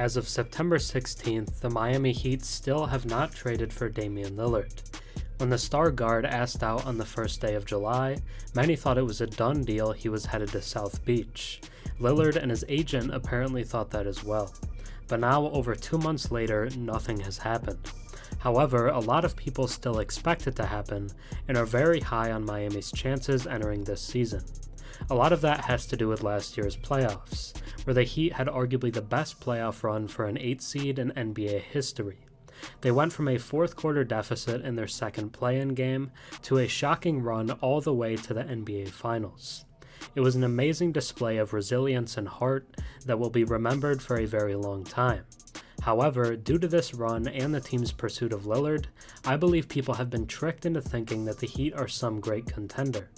As of September 16th, the Miami Heat still have not traded for Damian Lillard. When the star guard asked out on the first day of July, many thought it was a done deal he was headed to South Beach. Lillard and his agent apparently thought that as well. But now, over 2 months later, nothing has happened. However, a lot of people still expect it to happen and are very high on Miami's chances entering this season. A lot of that has to do with last year's playoffs, where the Heat had arguably the best playoff run for an 8 seed in NBA history. They went from a fourth quarter deficit in their second play-in game to a shocking run all the way to the NBA Finals. It was an amazing display of resilience and heart that will be remembered for a very long time. However, due to this run and the team's pursuit of Lillard, I believe people have been tricked into thinking that the Heat are some great contender.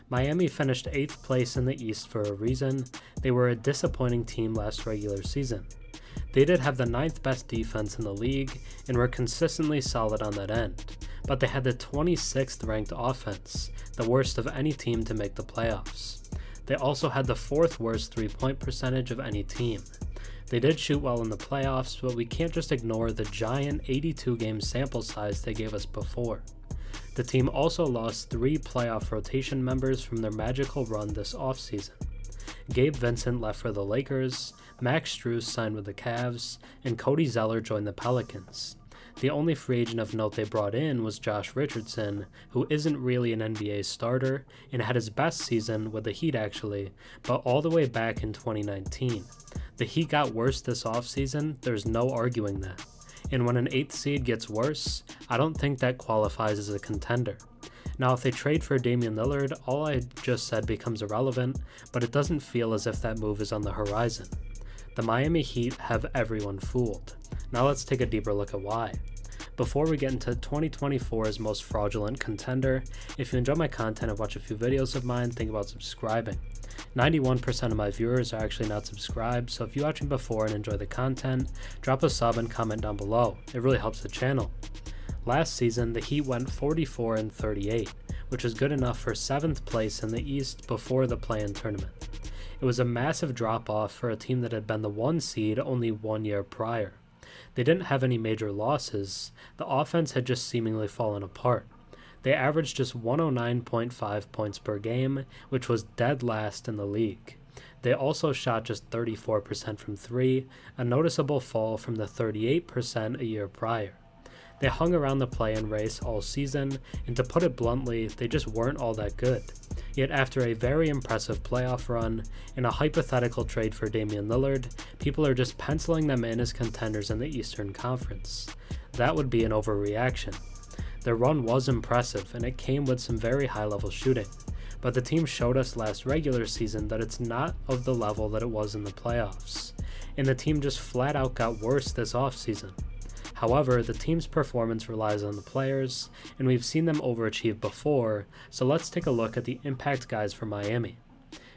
Miami finished 8th place in the East for a reason. They were a disappointing team last regular season. They did have the 9th best defense in the league and were consistently solid on that end, but they had the 26th ranked offense, the worst of any team to make the playoffs. They also had the 4th worst 3-point percentage of any team. They did shoot well in the playoffs, but we can't just ignore the giant 82-game sample size they gave us before. The team also lost 3 playoff rotation members from their magical run this offseason. Gabe Vincent left for the Lakers, Max Strus signed with the Cavs, and Cody Zeller joined the Pelicans. The only free agent of note they brought in was Josh Richardson, who isn't really an NBA starter and had his best season with the Heat actually, but all the way back in 2019. The Heat got worse this offseason, there's no arguing that. And when an 8th seed gets worse, I don't think that qualifies as a contender. Now, if they trade for Damian Lillard, all I just said becomes irrelevant, but it doesn't feel as if that move is on the horizon. The Miami Heat have everyone fooled. Now let's take a deeper look at why. Before we get into 2024's most fraudulent contender, if you enjoy my content and watch a few videos of mine, think about subscribing. 91% of my viewers are actually not subscribed, so if you're watching before and enjoy the content, drop a sub and comment down below. It really helps the channel. Last season, the Heat went 44-38, which is good enough for 7th place in the East before the play-in tournament. It was a massive drop-off for a team that had been the 1 seed only 1 year prior. They didn't have any major losses, the offense had just seemingly fallen apart. They averaged just 109.5 points per game, which was dead last in the league. They also shot just 34% from 3, a noticeable fall from the 38% a year prior. They hung around the play-in race all season, and to put it bluntly, they just weren't all that good. Yet after a very impressive playoff run and a hypothetical trade for Damian Lillard, people are just penciling them in as contenders in the Eastern Conference. That would be an overreaction. Their run was impressive, and it came with some very high-level shooting, but the team showed us last regular season that it's not of the level that it was in the playoffs, and the team just flat out got worse this offseason. However, the team's performance relies on the players, and we've seen them overachieve before, so let's take a look at the impact guys for Miami.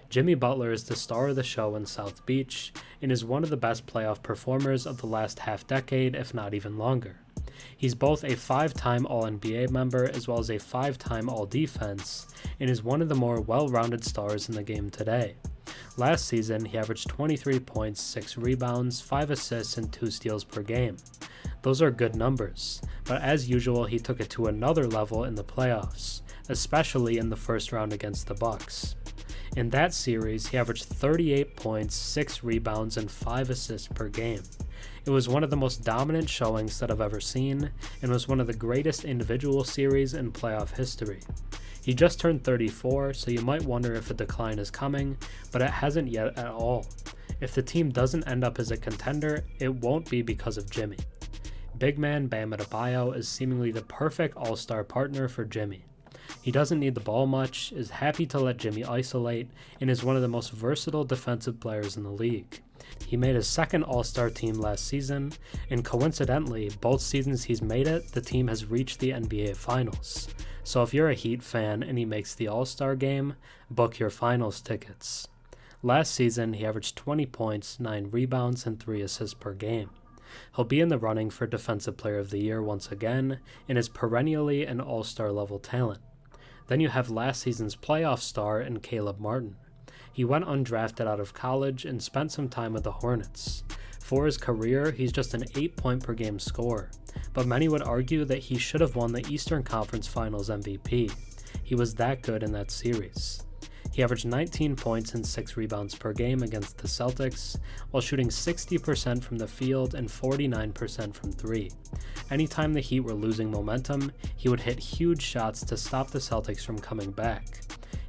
Jimmy Butler is the star of the show in South Beach, and is one of the best playoff performers of the last half-decade, if not even longer. He's both a 5-time All-NBA member as well as a 5-time All-Defense, and is one of the more well-rounded stars in the game today. Last season, he averaged 23 points, 6 rebounds, 5 assists, and 2 steals per game. Those are good numbers, but as usual, he took it to another level in the playoffs, especially in the first round against the Bucks. In that series, he averaged 38 points, 6 rebounds, and 5 assists per game. It was one of the most dominant showings that I've ever seen, and was one of the greatest individual series in playoff history. He just turned 34, so you might wonder if a decline is coming, but it hasn't yet at all. If the team doesn't end up as a contender, it won't be because of Jimmy. Big man Bam Adebayo is seemingly the perfect all-star partner for Jimmy. He doesn't need the ball much, is happy to let Jimmy isolate, and is one of the most versatile defensive players in the league. He made his second all-star team last season, and coincidentally, both seasons he's made it, the team has reached the NBA Finals. So if you're a Heat fan and he makes the all-star game, book your finals tickets. Last season, he averaged 20 points, 9 rebounds, and 3 assists per game. He'll be in the running for Defensive Player of the Year once again, and is perennially an all-star level talent. Then you have last season's playoff star in Caleb Martin. He went undrafted out of college and spent some time with the Hornets. For his career, he's just an 8-point per game scorer, but many would argue that he should have won the Eastern Conference Finals MVP. He was that good in that series. He averaged 19 points and 6 rebounds per game against the Celtics, while shooting 60% from the field and 49% from 3. Anytime the Heat were losing momentum, he would hit huge shots to stop the Celtics from coming back.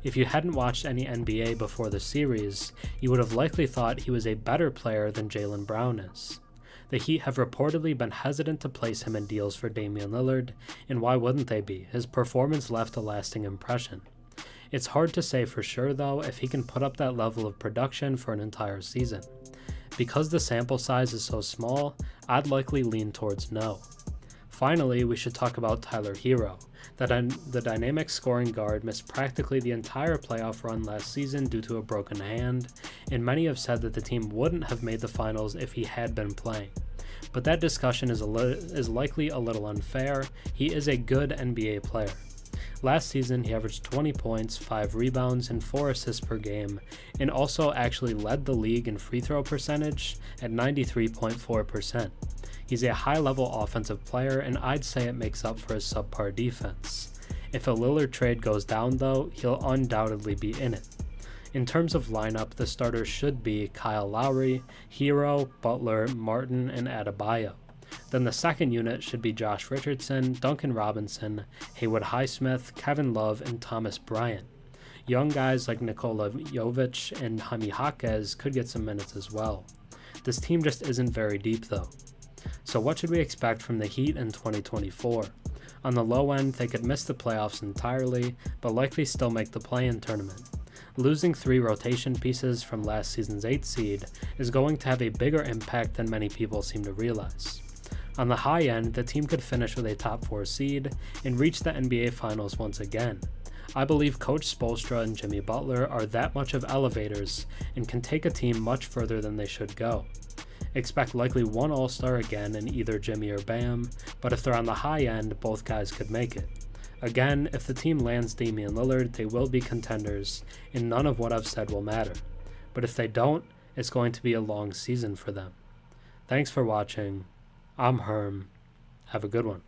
If you hadn't watched any NBA before the series, you would have likely thought he was a better player than Jaylen Brown is. The Heat have reportedly been hesitant to place him in deals for Damian Lillard, and why wouldn't they be? His performance left a lasting impression. It's hard to say for sure though if he can put up that level of production for an entire season. Because the sample size is so small, I'd likely lean towards no. Finally, we should talk about Tyler Herro. The dynamic scoring guard missed practically the entire playoff run last season due to a broken hand, and many have said that the team wouldn't have made the finals if he had been playing. But that discussion is likely a little unfair. He is a good NBA player. Last season, he averaged 20 points, 5 rebounds, and 4 assists per game, and also actually led the league in free throw percentage at 93.4%. He's a high-level offensive player, and I'd say it makes up for his subpar defense. If a Lillard trade goes down, though, he'll undoubtedly be in it. In terms of lineup, the starters should be Kyle Lowry, Herro, Butler, Martin, and Adebayo. Then the second unit should be Josh Richardson, Duncan Robinson, Haywood Highsmith, Kevin Love, and Thomas Bryant. Young guys like Nikola Jovic and Jaime Jaquez could get some minutes as well. This team just isn't very deep though. So what should we expect from the Heat in 2024? On the low end, they could miss the playoffs entirely, but likely still make the play-in tournament. Losing 3 rotation pieces from last season's 8th seed is going to have a bigger impact than many people seem to realize. On the high end, the team could finish with a top 4 seed and reach the NBA Finals once again. I believe Coach Spoelstra and Jimmy Butler are that much of elevators and can take a team much further than they should go. Expect likely one All-Star again in either Jimmy or Bam, but if they're on the high end, both guys could make it. Again, if the team lands Damian Lillard, they will be contenders, and none of what I've said will matter. But if they don't, it's going to be a long season for them. Thanks for watching. I'm Herm. Have a good one.